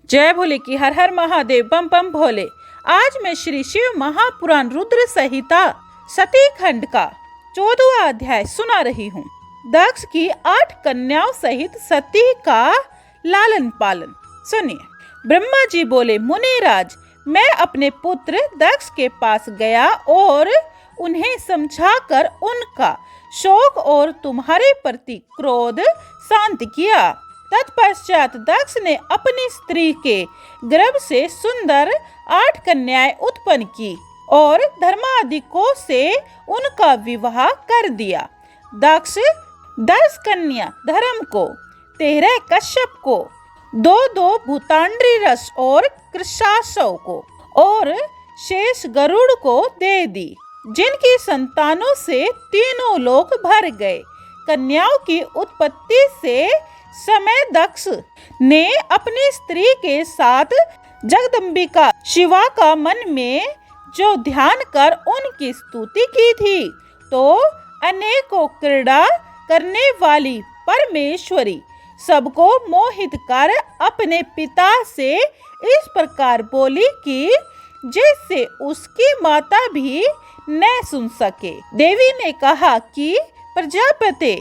जय भोले की हर हर महादेव बम बम भोले। आज मैं श्री शिव महापुराण रुद्र संहिता सती खंड का 14वां अध्याय सुना रही हूँ। दक्ष की 8 कन्याओं सहित सती का लालन पालन। सुनिए। ब्रह्मा जी बोले, मुनिराज, मैं अपने पुत्र दक्ष के पास गया और उन्हें समझाकर उनका शोक और तुम्हारे प्रति क्रोध शांत किया। तत्पश्चात दक्ष ने अपनी स्त्री के गर्भ से सुंदर 8 कन्याएं उत्पन्न की और धर्माधिकों से उनका विवाह कर दिया। दक्ष 10 कन्या धर्म को, 13 कश्यप को, 2 भूतांड्री रस और कृशासव को और शेष गरुड़ को दे दी, जिनकी संतानों से तीनों लोक भर गए। कन्याओं की उत्पत्ति से समय दक्ष ने अपनी स्त्री के साथ जगदम्बिका शिवा का मन में जो ध्यान कर उनकी स्तुति की थी, तो अनेकों क्रीड़ा करने वाली परमेश्वरी सबको मोहित कर अपने पिता से इस प्रकार बोली कि जिससे उसकी माता भी न सुन सके। देवी ने कहा कि प्रजापते,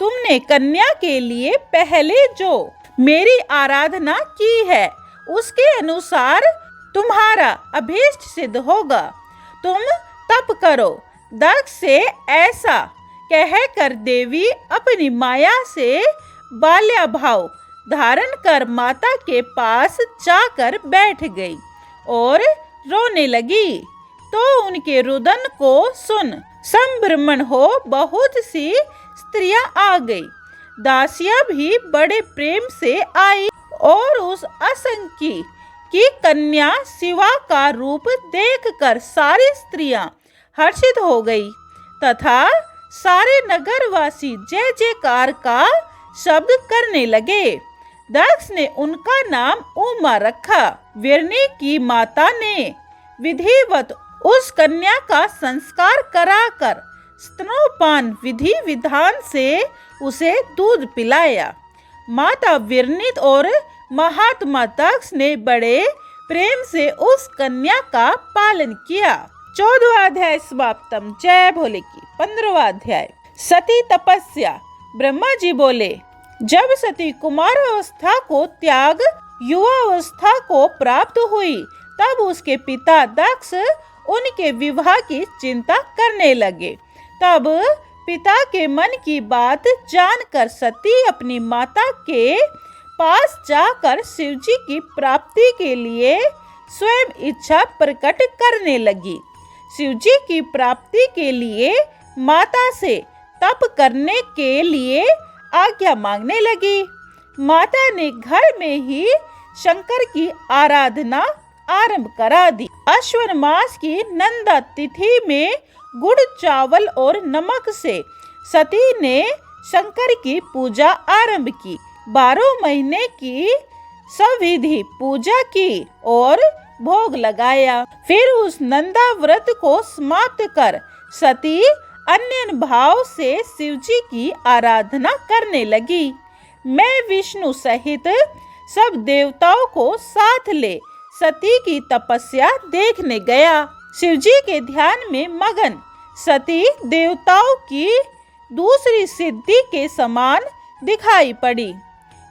तुमने कन्या के लिए पहले जो मेरी आराधना की है उसके अनुसार तुम्हारा अभीष्ट सिद्ध होगा। तुम तप करो। दक्ष से ऐसा कहकर देवी अपनी माया से बाल्या भाव धारण कर माता के पास जाकर बैठ गई और रोने लगी। तो उनके रुदन को सुन संभ्रमण हो बहुत सी स्त्रियां आ गई। दासियां भी बड़े प्रेम से आई और उस असंख्य की कन्या शिवा का रूप देखकर सारी स्त्रियां हर्षित हो गई तथा सारे नगरवासी जय जयकार का शब्द करने लगे। दक्ष ने उनका नाम उमा रखा। वीरनी की माता ने विधिवत उस कन्या का संस्कार कराकर स्तनोपान विधि विधान से उसे दूध पिलाया। माता वीरनीत और महात्मा दक्ष ने बड़े प्रेम से उस कन्या का पालन किया। 14वां अध्याय समाप्तम। जय भोले की। 15वां अध्याय सती तपस्या। ब्रह्मा जी बोले, जब सती कुमार अवस्था को त्याग युवा अवस्था को प्राप्त हुई, तब उसके पिता दक्ष उनके विवाह की चिंता करने लगे। तब पिता के मन की बात जानकर सती अपनी माता के पास जाकर शिवजी की प्राप्ति के लिए स्वयं इच्छा प्रकट करने लगी। शिवजी की प्राप्ति के लिए माता से तप करने के लिए आज्ञा मांगने लगी। माता ने घर में ही शंकर की आराधना आरंभ करा दी। अश्विन मास की नंदा तिथि में गुड़ चावल और नमक से सती ने शंकर की पूजा आरंभ की। 12 महीने की सविधि पूजा की और भोग लगाया। फिर उस नंदा व्रत को समाप्त कर सती अन्य भाव से शिवजी की आराधना करने लगी। मैं विष्णु सहित सब देवताओं को साथ ले सती की तपस्या देखने गया। शिवजी के ध्यान में मगन सती देवताओं की दूसरी सिद्धि के समान दिखाई पड़ी।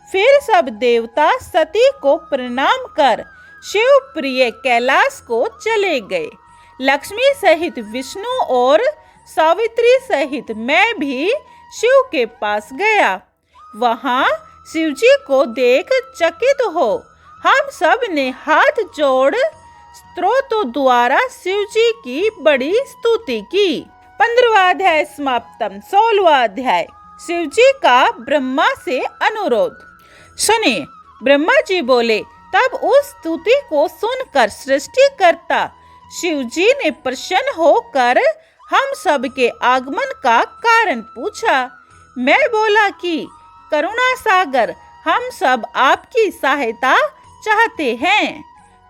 फिर सब देवता सती को प्रणाम कर शिव प्रिय कैलाश को चले गए। लक्ष्मी सहित विष्णु और सावित्री सहित मैं भी शिव के पास गया। वहां शिवजी को देख चकित हो हम सब ने हाथ जोड़ स्तोत्रों द्वारा शिवजी की बड़ी स्तुति की। 15वां अध्याय समाप्तम। 16वां अध्याय शिवजी का ब्रह्मा से अनुरोध। सुनिए। ब्रह्मा जी बोले, तब उस स्तुति को सुनकर सृष्टिकर्ता शिवजी ने प्रसन्न होकर हम सब के आगमन का कारण पूछा। मैं बोला कि करुणा सागर, हम सब आपकी सहायता चाहते हैं।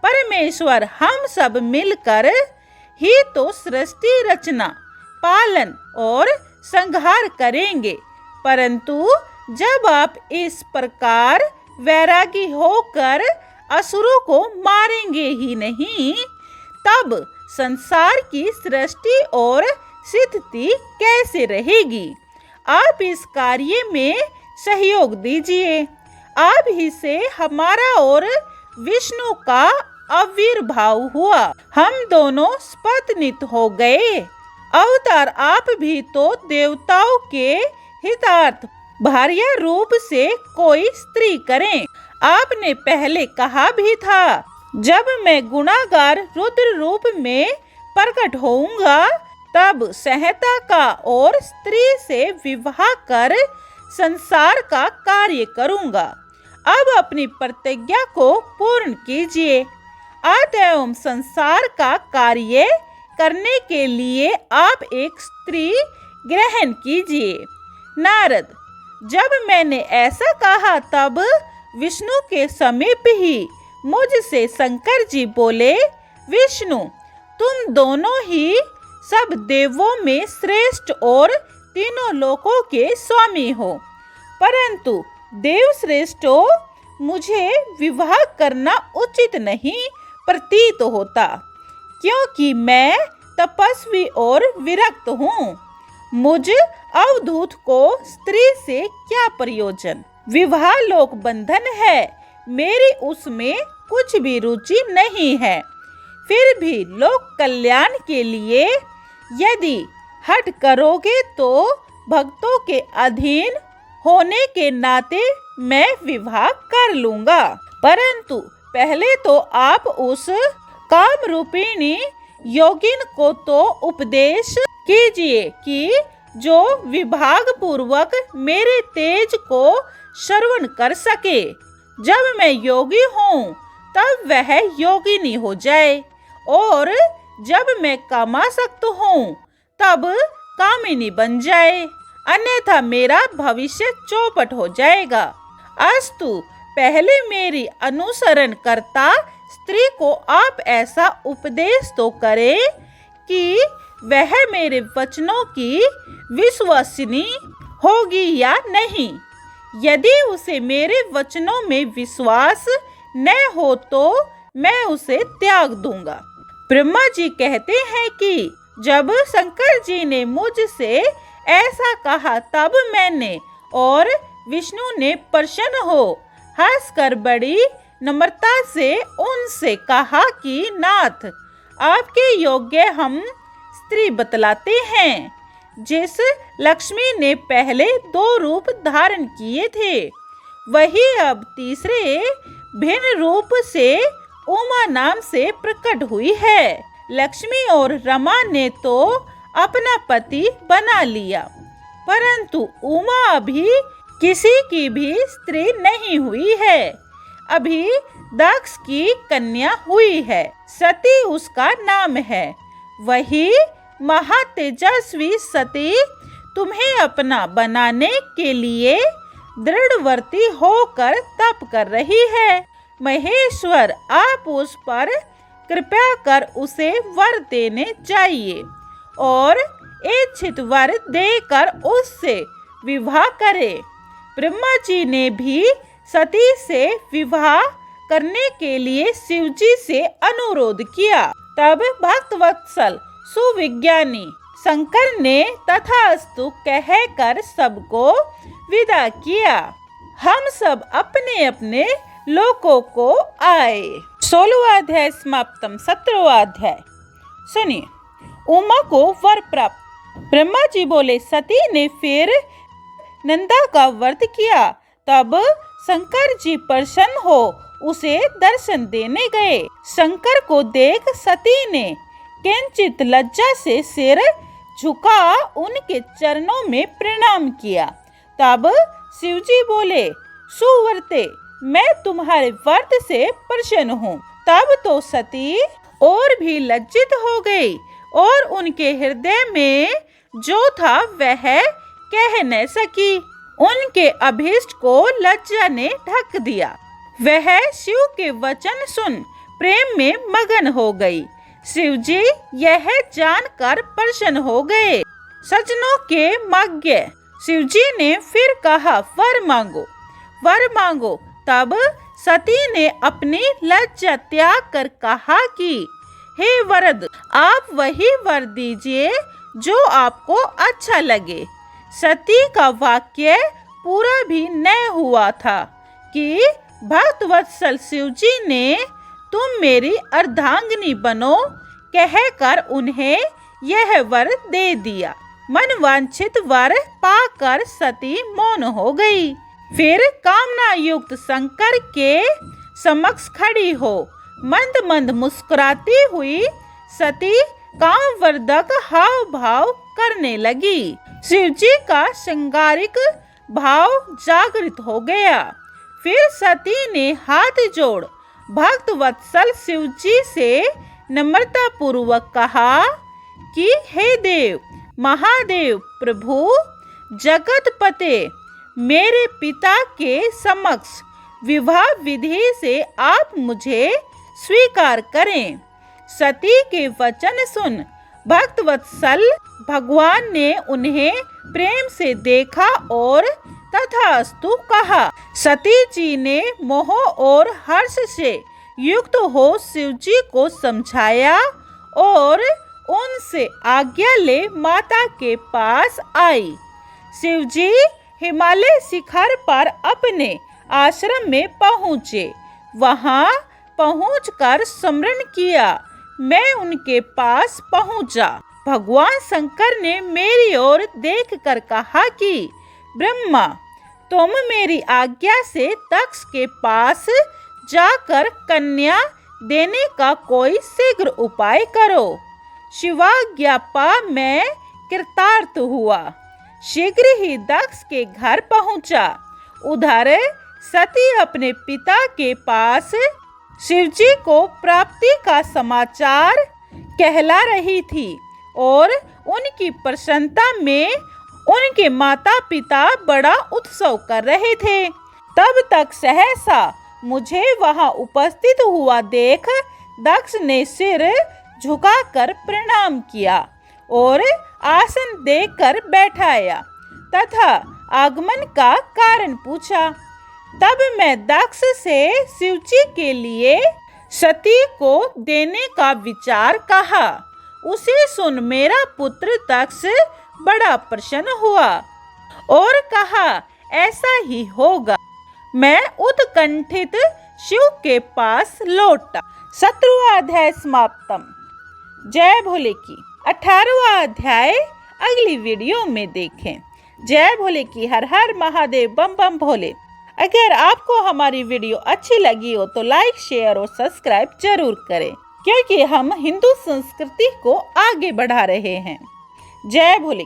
परमेश्वर, हम सब मिलकर ही तो सृष्टि रचना, पालन और संहार करेंगे, परंतु जब आप इस प्रकार वैरागी होकर असुरों को मारेंगे ही नहीं, तब संसार की सृष्टि और स्थिति कैसे रहेगी? आप इस कार्य में सहयोग दीजिए। आप ही से हमारा और विष्णु का आविर्भाव हुआ। हम दोनों स्पतनित हो गए। अवतार आप भी तो देवताओं के हितार्थ भार्या रूप से कोई स्त्री करें। आपने पहले कहा भी था, जब मैं गुणागार रुद्र रूप में प्रकट होऊंगा, तब सहता का और स्त्री से विवाह कर संसार का कार्य करूंगा। अब अपनी प्रतिज्ञा को पूर्ण कीजिए। अतएव संसार का कार्य करने के लिए आप एक स्त्री ग्रहण कीजिए। नारद, जब मैंने ऐसा कहा तब विष्णु के समीप ही मुझसे शंकर जी बोले, विष्णु, तुम दोनों ही सब देवों में श्रेष्ठ और तीनों लोकों के स्वामी हो, परंतु देव श्रेष्ठो, मुझे विवाह करना उचित नहीं प्रतीत होता, क्योंकि मैं तपस्वी और विरक्त हूँ। मुझ अवधूत को स्त्री से क्या प्रयोजन? विवाह लोक बंधन है, मेरी उसमें कुछ भी रुचि नहीं है। फिर भी लोक कल्याण के लिए यदि हट करोगे तो भक्तों के अधीन होने के नाते मैं विवाह कर लूंगा, परंतु पहले तो आप उस काम रूपिणी योगिन को तो उपदेश कीजिए कि जो विभाग पूर्वक मेरे तेज को श्रवण कर सके। जब मैं योगी हूँ तब वह योगिनी हो जाए, और जब मैं कामासक्त हूँ तब कामिनी बन जाए, अन्यथा मेरा भविष्य चौपट हो जाएगा। अस्तु, पहले मेरी अनुसरण करता स्त्री को आप ऐसा उपदेश तो करें कि वह मेरे वचनों की विश्वसनीय होगी या नहीं। यदि उसे मेरे वचनों में विश्वास न हो तो मैं उसे त्याग दूंगा। ब्रह्मा जी कहते हैं कि जब शंकर जी ने मुझसे ऐसा कहा तब मैंने और विष्णु ने प्रसन्न हो हंसकर बड़ी नम्रता से उनसे कहा कि नाथ, आपके योग्य हम स्त्री बतलाते हैं। जिस लक्ष्मी ने पहले 2 रूप धारण किए थे, वही अब तीसरे भिन्न रूप से उमा नाम से प्रकट हुई है। लक्ष्मी और रमा ने तो अपना पति बना लिया, परंतु उमा अभी किसी की भी स्त्री नहीं हुई है। अभी दक्ष की कन्या हुई है, सती उसका नाम है। वही महातेजस्वी सती तुम्हें अपना बनाने के लिए दृढ़वर्ती होकर तप कर रही है। महेश्वर, आप उस पर कृपया कर उसे वर देने चाहिए और इच्छित वर देकर उससे विवाह करे। ब्रह्मा जी ने भी सती से विवाह करने के लिए शिवजी से अनुरोध किया। तब भक्तवत्सल सुविज्ञानी शंकर ने तथास्तु कहकर सबको विदा किया। हम सब अपने अपने लोकों को आए। 16वां अध्याय समाप्तम। 17वां अध्याय सुनिए। उमा को वर प्राप्त। ब्रह्मा जी बोले, सती ने फिर नंदा का व्रत किया। तब शंकर जी प्रसन्न हो उसे दर्शन देने गए। शंकर को देख सती ने किंचित लज्जा से सिर झुका उनके चरणों में प्रणाम किया। तब शिवजी बोले, सुव्रते, मैं तुम्हारे व्रत से प्रसन्न हूँ। तब तो सती और भी लज्जित हो गई और उनके हृदय में जो था वह कह न सकी। उनके अभीष्ट को लज्जा ने ढक दिया। वह शिव के वचन सुन प्रेम में मगन हो गई। शिवजी यह जानकर प्रसन्न हो गए। सज्जनों के मध्य शिवजी ने फिर कहा, वर मांगो, वर मांगो। तब सती ने अपनी लज्जा त्याग कर कहा कि हे वरद, आप वही वर दीजिए जो आपको अच्छा लगे। सती का वाक्य पूरा भी न हुआ था कि भक्तवत्सल शिवजी ने तुम मेरी अर्धांगिनी बनो कहकर उन्हें यह वर दे दिया। मनवांछित वर पाकर सती मौन हो गई। फिर कामना युक्त शंकर के समक्ष खड़ी हो मंद मंद मुस्कुराती हुई सती कामवर्धक हाव भाव करने लगी। शिवजी का श्रृंगारिक भाव जागृत हो गया। फिर सती ने हाथ जोड़ भक्तवत्सल शिवजी से नम्रता पूर्वक कहा कि हे देव, महादेव, प्रभु, जगतपते, मेरे पिता के समक्ष विवाह विधि से आप मुझे स्वीकार करें। सती के वचन सुन भक्तवत्सल भगवान ने उन्हें प्रेम से देखा और तथास्तु कहा। सती जी ने मोह और हर्ष से युक्त हो शिवजी को समझाया और उनसे आज्ञा ले माता के पास आई। शिवजी हिमालय शिखर पर अपने आश्रम में पहुँचे। वहाँ पहुंचकर स्मरण किया। मैं उनके पास पहुंचा। भगवान शंकर ने मेरी ओर देखकर कहा कि ब्रह्मा, तुम मेरी आज्ञा से दक्ष के पास जाकर कन्या देने का कोई शीघ्र उपाय करो। शिवाज्ञा पा मैं कृतार्थ हुआ। शीघ्र ही दक्ष के घर पहुंचा। उधर सती अपने पिता के पास शिवजी को प्राप्ति का समाचार कहला रही थी और उनकी प्रसन्नता में उनके माता पिता बड़ा उत्सव कर रहे थे। तब तक सहसा मुझे वहां उपस्थित हुआ देख दक्ष ने सिर झुकाकर प्रणाम किया और आसन देकर बैठाया तथा आगमन का कारण पूछा। तब मैं दक्ष से शिवजी के लिए सती को देने का विचार कहा। उसे सुन मेरा पुत्र दक्ष बड़ा प्रसन्न हुआ और कहा, ऐसा ही होगा। मैं उत्कंठित शिव के पास लौटा। 17वां अध्याय समाप्तम। जय भोले की 18वां अध्याय अगली वीडियो में देखें। जय भोले की हर हर महादेव, बम बम भोले। अगर आपको हमारी वीडियो अच्छी लगी हो तो लाइक, शेयर और सब्सक्राइब जरूर करें, क्योंकि हम हिंदू संस्कृति को आगे बढ़ा रहे हैं। जय भोले।